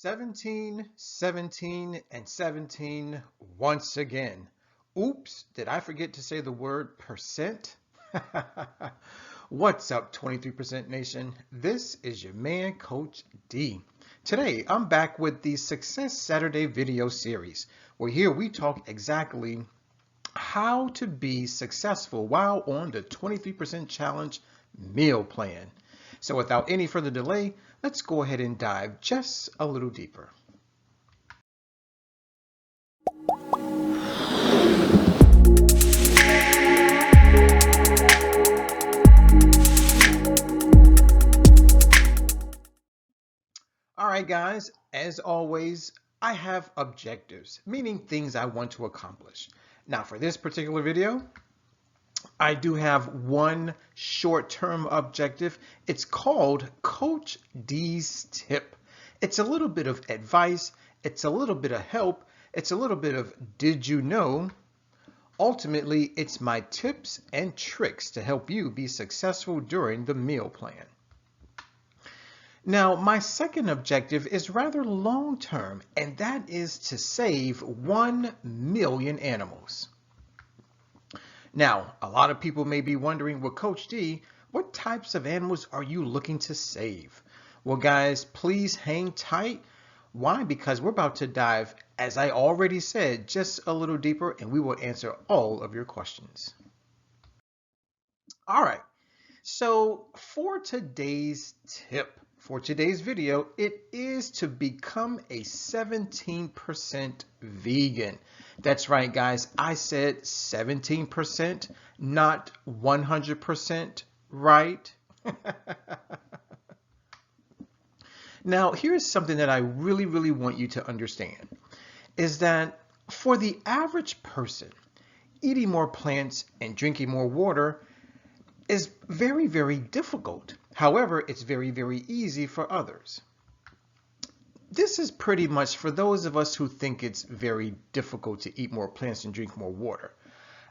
17, 17, and 17 once again. Oops, did I forget to say the word percent? What's up, 23% Nation? This is your man, Coach D. Today, I'm back with the Success Saturday video series, where here we talk exactly how to be successful while on the 23% challenge meal plan. So without any further delay, let's go ahead and dive just a little deeper. All right, guys, as always, I have objectives, meaning things I want to accomplish. Now, for this particular video, I do have one short-term objective. It's called Coach D's Tip. It's a little bit of advice. It's a little bit of help. It's a little bit of did you know? Ultimately, it's my tips and tricks to help you be successful during the meal plan. Now, my second objective is rather long-term, and that is to save 1 million animals. Now, a lot of people may be wondering, well, Coach D, what types of animals are you looking to save? Well, guys, please hang tight. Why? Because we're about to dive, as I already said, just a little deeper, and we will answer all of your questions. All right. So for today's tip, for today's video, it is to become a 17% vegan. That's right, guys. I said 17%, not 100%, right? Now, here's something that I really want you to understand, is that for the average person, eating more plants and drinking more water is very difficult. However, it's very easy for others. This is pretty much for those of us who think it's very difficult to eat more plants and drink more water.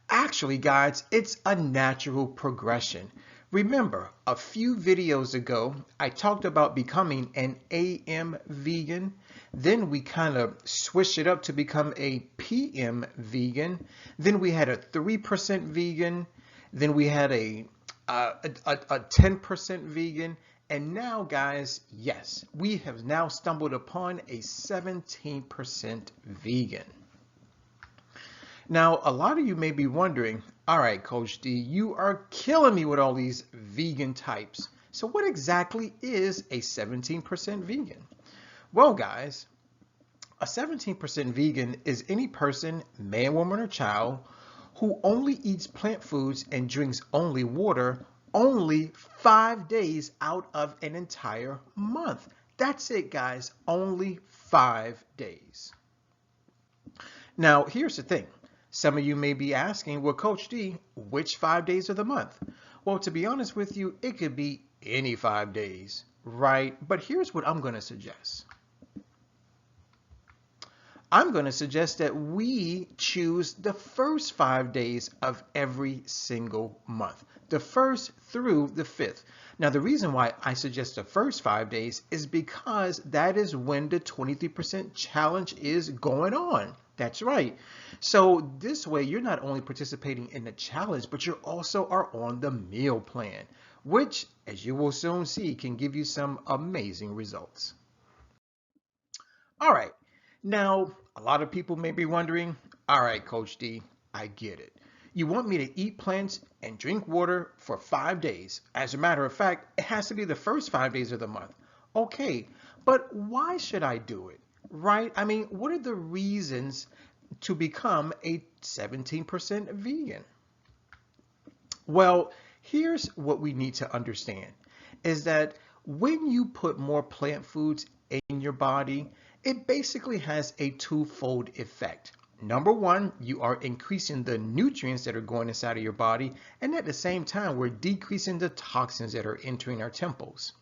Actually, guys, it's a natural progression. Remember, a few videos ago, I talked about becoming an AM vegan. Then we kind of switched it up to become a PM vegan. Then we had a 3% vegan. Then we had a 10% vegan, and now, guys, yes, we have now stumbled upon a 17% vegan. Now, a lot of you may be wondering, all right, Coach D, you are killing me with all these vegan types. So what exactly is a 17% vegan? Well, guys, a 17% vegan is any person, man, woman, or child, who only eats plant foods and drinks only water only 5 days out of an entire month. That's it, guys, only 5 days. Now, here's the thing. Some of you may be asking, well, Coach D, which 5 days of the month? Well, to be honest with you, it could be any 5 days, right? But here's what I'm going to suggest. I'm going to suggest that we choose the first 5 days of every single month, the 1st through the 5th. Now, the reason why I suggest the first 5 days is because that is when the 23% challenge is going on. That's right. So this way, you're not only participating in the challenge, but you also are on the meal plan, which, as you will soon see, can give you some amazing results. All right. Now, a lot of people may be wondering, all right, Coach D, I get it. You want me to eat plants and drink water for 5 days. As a matter of fact, it has to be the first 5 days of the month. Okay, but why should I do it, right? I mean, what are the reasons to become a 17% vegan? Well, here's what we need to understand, is that when you put more plant foods in your body, it basically has a twofold effect. Number one, you are increasing the nutrients that are going inside of your body, and at the same time, we're decreasing the toxins that are entering our temples.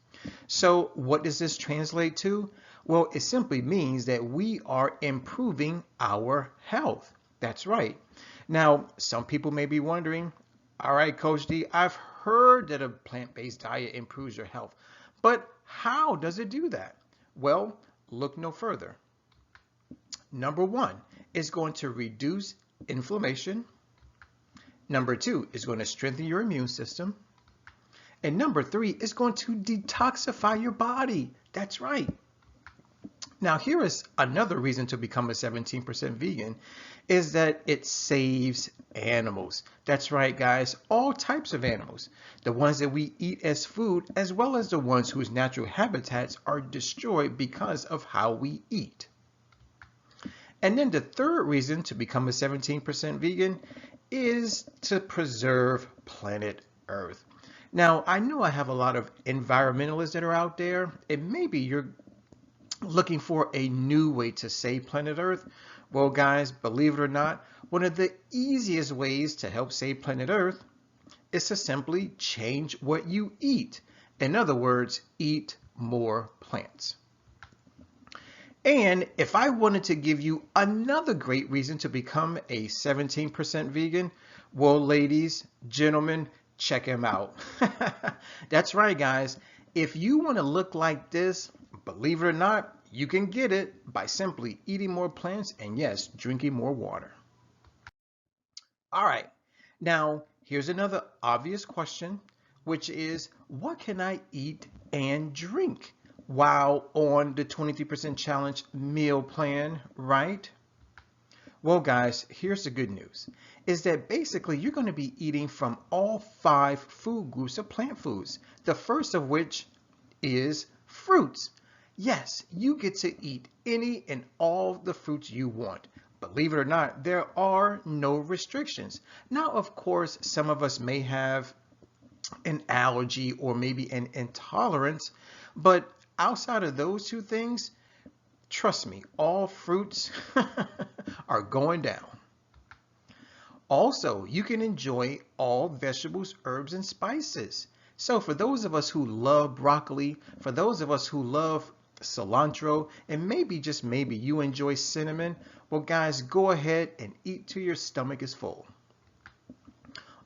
So what does this translate to? Well, it simply means that we are improving our health. That's right. Now, some people may be wondering, all right, Coach D, I've heard that a plant-based diet improves your health, but how does it do that? Well, Look no further. Number one is going to reduce inflammation. Number two is going to strengthen your immune system. And number three is going to detoxify your body. That's right. Now, here is another reason to become a 17% vegan is that it saves animals. That's right, guys, all types of animals. The ones that we eat as food, as well as the ones whose natural habitats are destroyed because of how we eat. And then the third reason to become a 17% vegan is to preserve planet Earth. Now, I know I have a lot of environmentalists that are out there, and maybe you're looking for a new way to save planet Earth. Well, guys, believe it or not, one of the easiest ways to help save planet Earth is to simply change what you eat. In other words, eat more plants. And if I wanted to give you another great reason to become a 17% vegan, well, ladies, gentlemen, check him out. That's right, guys. If you want to look like this, believe it or not, you can get it by simply eating more plants and, yes, drinking more water. All right. Now, here's another obvious question, which is, what can I eat and drink while on the 23% challenge meal plan, right? Well, guys, here's the good news, is that basically you're going to be eating from all 5 food groups of plant foods, the first of which is fruits. Yes, you get to eat any and all the fruits you want. Believe it or not, there are no restrictions. Now, of course, some of us may have an allergy or maybe an intolerance, but outside of those two things, trust me, all fruits are going down. Also, you can enjoy all vegetables, herbs, and spices. So for those of us who love broccoli, for those of us who love cilantro, and maybe, just maybe, you enjoy cinnamon, well, guys, go ahead and eat till your stomach is full.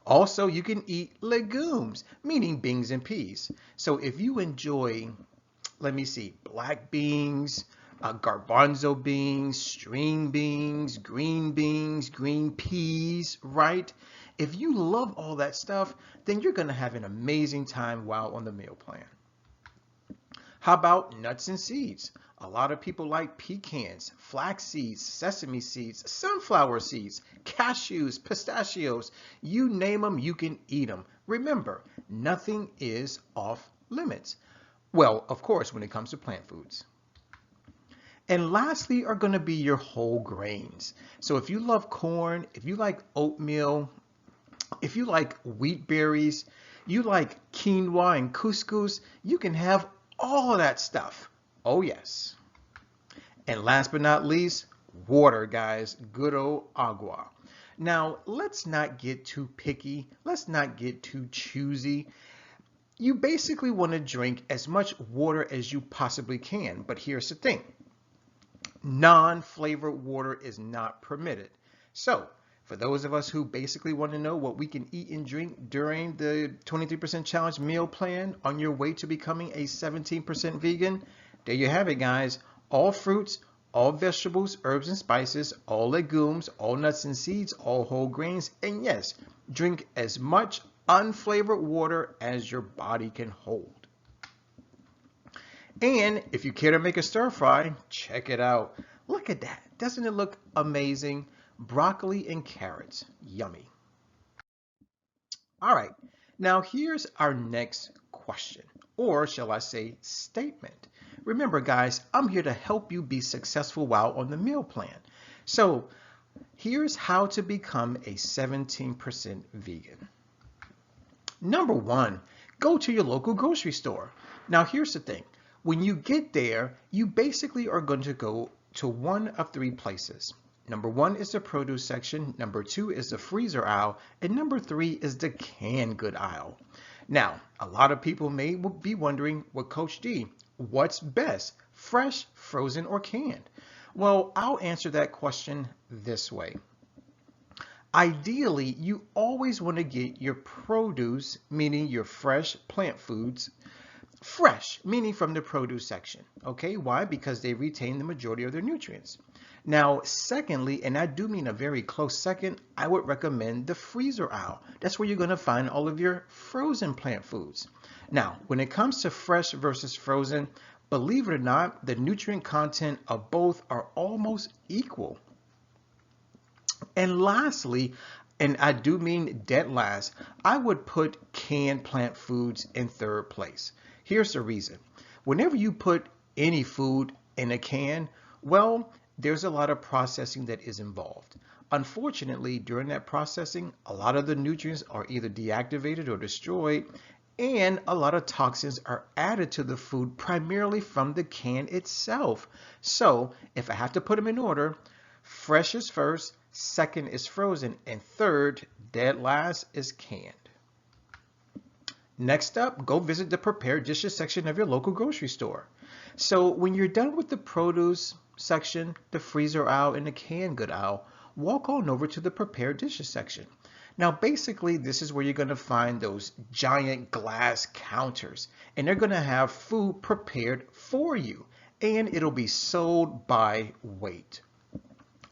Also, you can eat legumes, meaning beans and peas. So if you enjoy, let me see, black beans, garbanzo beans, string beans, green peas, right? If you love all that stuff, then you're going to have an amazing time while on the meal plan. How about nuts and seeds? A lot of people like pecans, flax seeds, sesame seeds, sunflower seeds, cashews, pistachios. You name them, you can eat them. Remember, nothing is off limits. Well, of course, when it comes to plant foods. And lastly are going to be your whole grains. So if you love corn, if you like oatmeal, if you like wheat berries, you like quinoa and couscous, you can have all of that stuff. Oh, yes. And last but not least, water, guys. Good old agua. Now, let's not get too picky. Let's not get too choosy. You basically want to drink as much water as you possibly can. But here's the thing. Non-flavored water is not permitted. So, for those of us who basically want to know what we can eat and drink during the 23% challenge meal plan on your way to becoming a 17% vegan, there you have it, guys. All fruits, all vegetables, herbs and spices, all legumes, all nuts and seeds, all whole grains, and yes, drink as much unflavored water as your body can hold. And if you care to make a stir fry, check it out. Look at that. Doesn't it look amazing? Broccoli and carrots. Yummy. All right. Now here's our next question, or shall I say statement. Remember, guys, I'm here to help you be successful while on the meal plan. So here's how to become a 17% vegan. Number one, go to your local grocery store. Now here's the thing. When you get there, you basically are going to go to one of 3 places. Number 1 is the produce section, number 2 is the freezer aisle, and number 3 is the canned good aisle. Now, a lot of people may be wondering, well, Coach D, what's best, fresh, frozen, or canned? Well, I'll answer that question this way. Ideally, you always want to get your produce, meaning your fresh plant foods, fresh, meaning from the produce section. Okay, why? Because they retain the majority of their nutrients. Now, secondly, and I do mean a very close second, I would recommend the freezer aisle. That's where you're going to find all of your frozen plant foods. Now, when it comes to fresh versus frozen, believe it or not, the nutrient content of both are almost equal. And lastly, and I do mean dead last, I would put canned plant foods in third place. Here's the reason. Whenever you put any food in a can, well, there's a lot of processing that is involved. Unfortunately, during that processing, a lot of the nutrients are either deactivated or destroyed, and a lot of toxins are added to the food primarily from the can itself. So if I have to put them in order, fresh is first, second is frozen, and third, dead last, is canned. Next up, go visit the prepared dishes section of your local grocery store. So when you're done with the produce section, the freezer aisle, and the canned good aisle, walk on over to the prepared dishes section. Now basically this is where you're going to find those giant glass counters, and they're going to have food prepared for you, and it'll be sold by weight.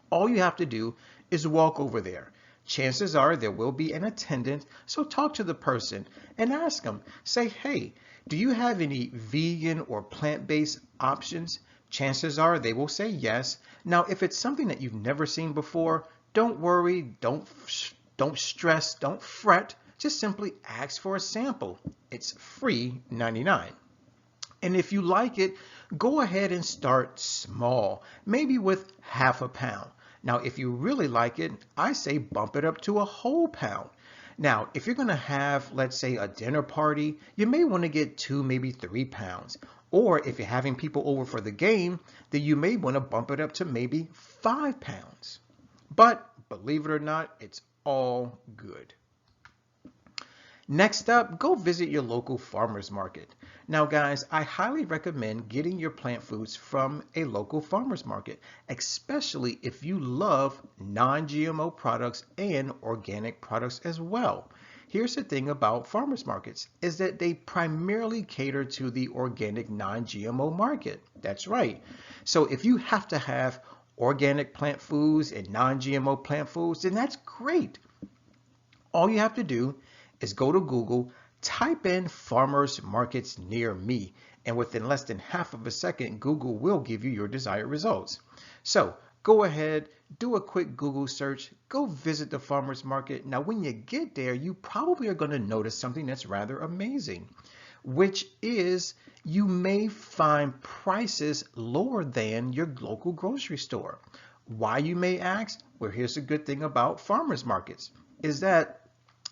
All you have to do is walk over there. Chances are there will be an attendant, so talk to the person and ask them. Say, hey, do you have any vegan or plant-based options? Chances are they will say yes. Now, if it's something that you've never seen before, don't worry, don't stress, don't fret. Just simply ask for a sample. It's free 99. And if you like it, go ahead and start small, maybe with half a pound. Now, if you really like it, I say bump it up to a whole pound. Now, if you're going to have, let's say, a dinner party, you may want to get 2, maybe 3 pounds. Or if you're having people over for the game, then you may want to bump it up to maybe 5 pounds. But believe it or not, it's all good. Next up, go visit your local farmer's market. Now guys, I highly recommend getting your plant foods from a local farmer's market, especially if you love non-GMO products and organic products as well. Here's the thing about farmers markets is that they primarily cater to the organic non-GMO market. That's right. So if you have to have organic plant foods and non-GMO plant foods, then that's great. All you have to do is go to Google, type in farmers markets near me, and within less than half of a second, Google will give you your desired results. So go ahead, do a quick Google search, go visit the farmers market. Now, when you get there, you probably are going to notice something that's rather amazing, which is you may find prices lower than your local grocery store. Why, you may ask? Well, here's the good thing about farmers markets is that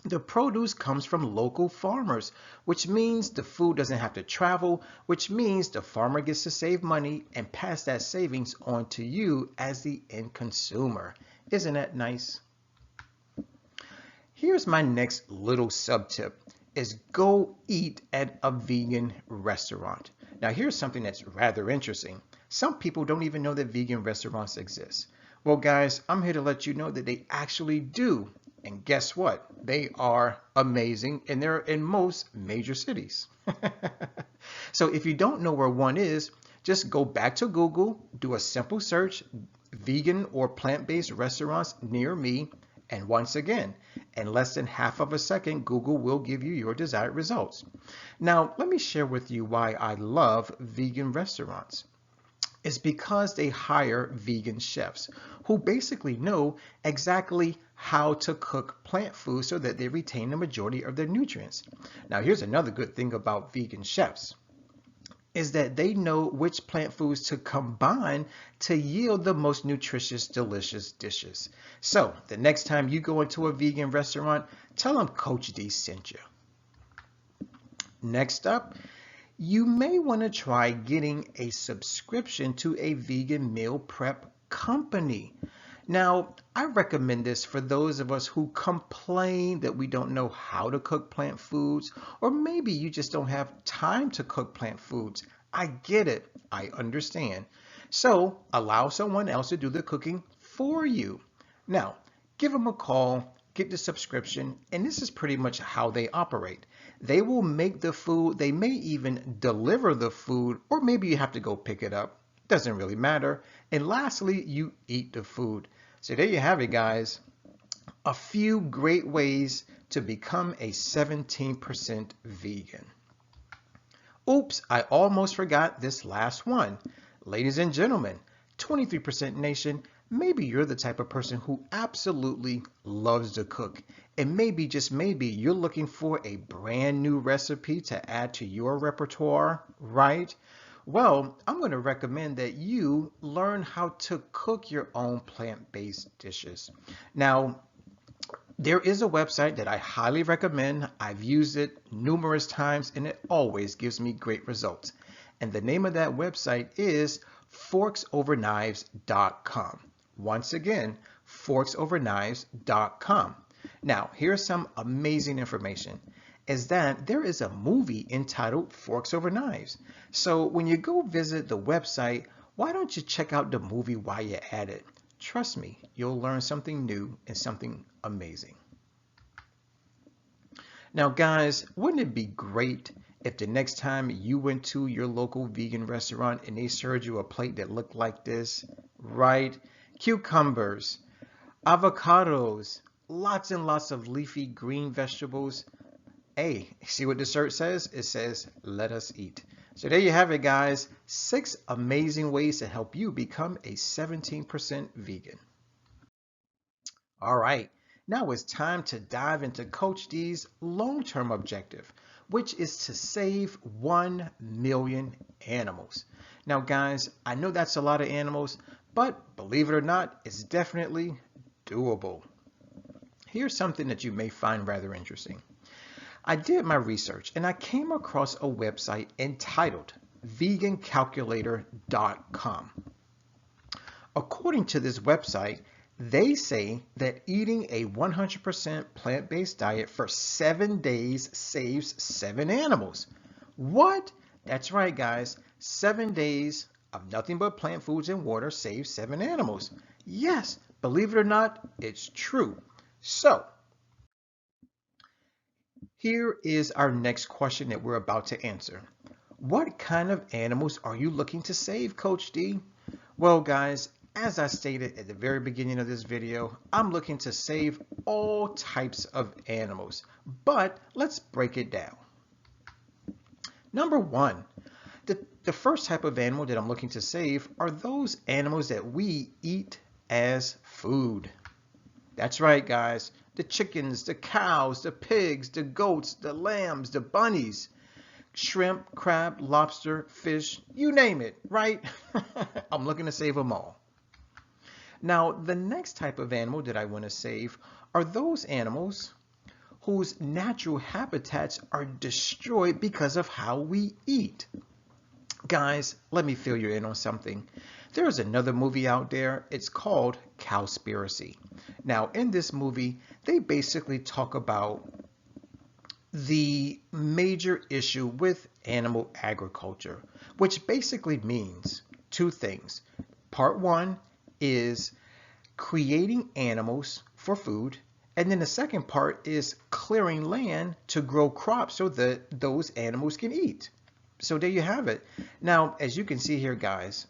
the produce comes from local farmers, which means the food doesn't have to travel, which means the farmer gets to save money and pass that savings on to you as the end consumer. Isn't that nice? Here's my next little sub tip is go eat at a vegan restaurant. Now here's something that's rather interesting. Some people don't even know that vegan restaurants exist. Well guys, I'm here to let you know that they actually do. And guess what? They are amazing, and they're in most major cities. So if you don't know where one is, just go back to Google, do a simple search, vegan or plant-based restaurants near me, and once again, in less than half of a second, Google will give you your desired results. Now, let me share with you why I love vegan restaurants. It's because they hire vegan chefs who basically know exactly how to cook plant food so that they retain the majority of their nutrients. Now, here's another good thing about vegan chefs is that they know which plant foods to combine to yield the most nutritious, delicious dishes. So the next time you go into a vegan restaurant, tell them Coach D sent you. Next up, you may want to try getting a subscription to a vegan meal prep company. Now, I recommend this for those of us who complain that we don't know how to cook plant foods, or maybe you just don't have time to cook plant foods. I get it. I understand. So allow someone else to do the cooking for you. Now, give them a call, get the subscription, and this is pretty much how they operate. They will make the food, they may even deliver the food, or maybe you have to go pick it up. Doesn't really matter. And lastly, you eat the food. So there you have it, guys. A few great ways to become a 17% vegan. Oops, I almost forgot this last one. Ladies and gentlemen, 23% Nation, maybe you're the type of person who absolutely loves to cook. And maybe, just maybe, you're looking for a brand new recipe to add to your repertoire, right? Well, I'm going to recommend that you learn how to cook your own plant-based dishes. Now, there is a website that I highly recommend. I've used it numerous times and it always gives me great results. And the name of that website is forksoverknives.com. Once again, forksoverknives.com. Now, here's some amazing information. Is that there is a movie entitled Forks Over Knives. So when you go visit the website, why don't you check out the movie while you're at it? Trust me, you'll learn something new and something amazing. Now, guys, wouldn't it be great if the next time you went to your local vegan restaurant and they served you a plate that looked like this, right? Cucumbers, avocados, lots and lots of leafy green vegetables. Hey, see what the shirt says? It says, let us eat. So there you have it, guys. 6 amazing ways to help you become a 17% vegan. All right, now it's time to dive into Coach D's long-term objective, which is to save 1 million animals. Now, guys, I know that's a lot of animals, but believe it or not, it's definitely doable. Here's something that you may find rather interesting. I did my research and I came across a website entitled vegancalculator.com. According to this website, they say that eating a 100% plant-based diet for 7 days saves 7 animals. What? That's right, guys. 7 days of nothing but plant foods and water saves 7 animals. Yes, believe it or not, it's true. So, here is our next question that we're about to answer. What kind of animals are you looking to save, Coach D? Well, guys, as I stated at the very beginning of this video, I'm looking to save all types of animals, but let's break it down. Number 1, the first type of animal that I'm looking to save are those animals that we eat as food. That's right, guys. The chickens, the cows, the pigs, the goats, the lambs, the bunnies, shrimp, crab, lobster, fish, you name it, right? I'm looking to save them all. Now, the next type of animal that I want to save are those animals whose natural habitats are destroyed because of how we eat. Guys, let me fill you in on something. There is another movie out there. It's called Cowspiracy. Now, in this movie, they basically talk about the major issue with animal agriculture, which basically means 2 things. Part 1 is creating animals for food, and then the second part is clearing land to grow crops so that those animals can eat. So there you have it. Now, as you can see here, guys,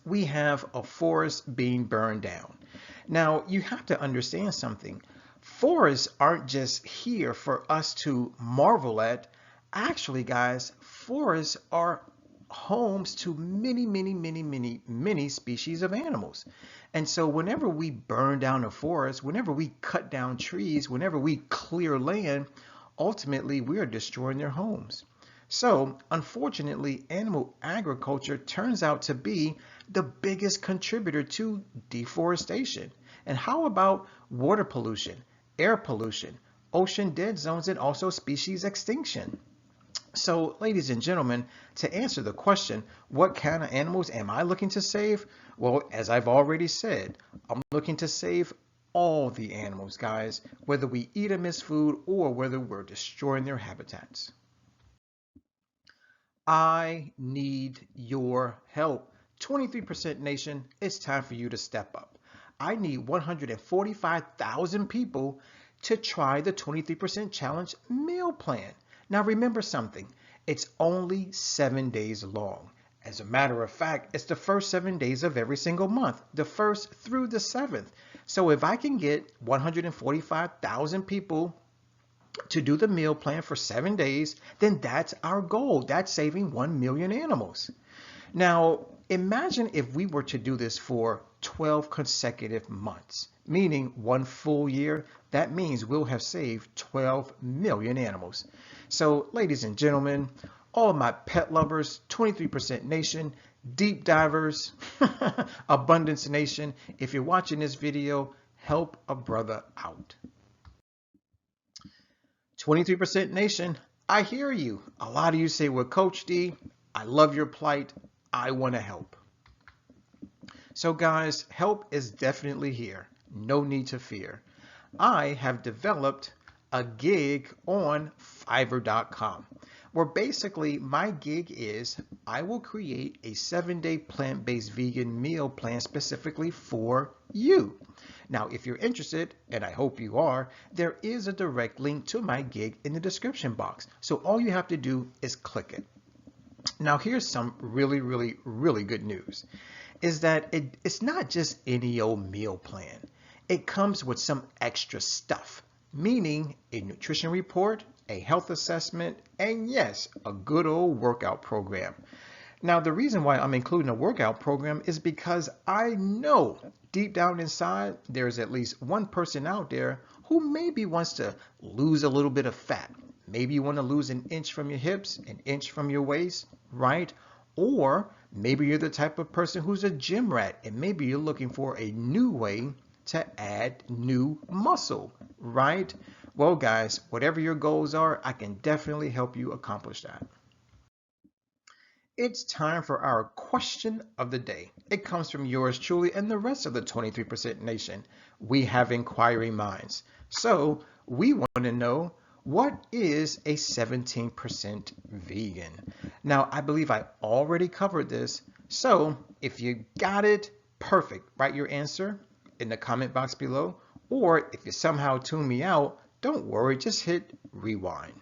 we have a forest being burned down. Now, you have to understand something. Forests aren't just here for us to marvel at. Actually, guys, forests are homes to many species of animals. And so whenever we burn down a forest, whenever we cut down trees, whenever we clear land, ultimately we are destroying their homes. So, unfortunately, animal agriculture turns out to be the biggest contributor to deforestation. And how about water pollution, air pollution, ocean dead zones, and also species extinction? So, ladies and gentlemen, to answer the question, what kind of animals am I looking to save? Well, as I've already said, I'm looking to save all the animals, guys, whether we eat them as food or whether we're destroying their habitats. I need your help. 23% Nation, it's time for you to step up. I need 145,000 people to try the 23% challenge meal plan. Now remember something, it's only 7 days long. As a matter of fact, it's the first 7 days of every single month, the 1st through the 7th. So if I can get 145,000 people to do the meal plan for 7 days, then that's our goal. That's saving 1 million animals. Now, imagine if we were to do this for 12 consecutive months, meaning 1 full year. That means we'll have saved 12 million animals. So, ladies and gentlemen, all of my pet lovers, 23% Nation, deep divers, Abundance Nation, if you're watching this video, help a brother out. 23% Nation, I hear you. A lot of you say, well, Coach D, I love your plight. I want to help. So guys, help is definitely here. No need to fear. I have developed a gig on Fiverr.com, where basically my gig is I will create a 7-day plant-based vegan meal plan specifically for you. Now, if you're interested, and I hope you are, there is a direct link to my gig in the description box. So all you have to do is click it. Now, here's some really good news, is that it's not just any old meal plan. It comes with some extra stuff, meaning a nutrition report, a health assessment, and yes, a good old workout program. Now, the reason why I'm including a workout program is because I know deep down inside, there's at least one person out there who maybe wants to lose a little bit of fat. Maybe you want to lose an inch from your hips, an inch from your waist, right? Or maybe you're the type of person who's a gym rat and maybe you're looking for a new way to add new muscle, right? Well, guys, whatever your goals are, I can definitely help you accomplish that. It's time for our question of the day. It comes from yours truly and the rest of the 23% Nation. We have inquiring minds. So we want to know, what is a 17% vegan? Now, I believe I already covered this. So if you got it, perfect. Write your answer in the comment box below. Or if you somehow tune me out, don't worry, just hit rewind.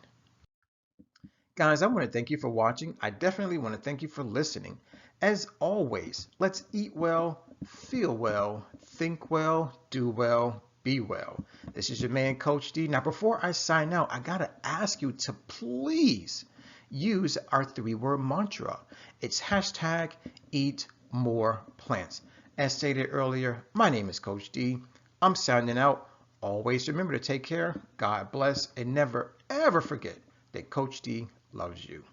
Guys, I want to thank you for watching. I definitely want to thank you for listening. As always, let's eat well, feel well, think well, do well, be well. This is your man, Coach D. Now, before I sign out, I got to ask you to please use our 3-word mantra. It's hashtag eat more plants. As stated earlier, my name is Coach D. I'm signing out. Always remember to take care, God bless, and never ever forget that Coach D loves you.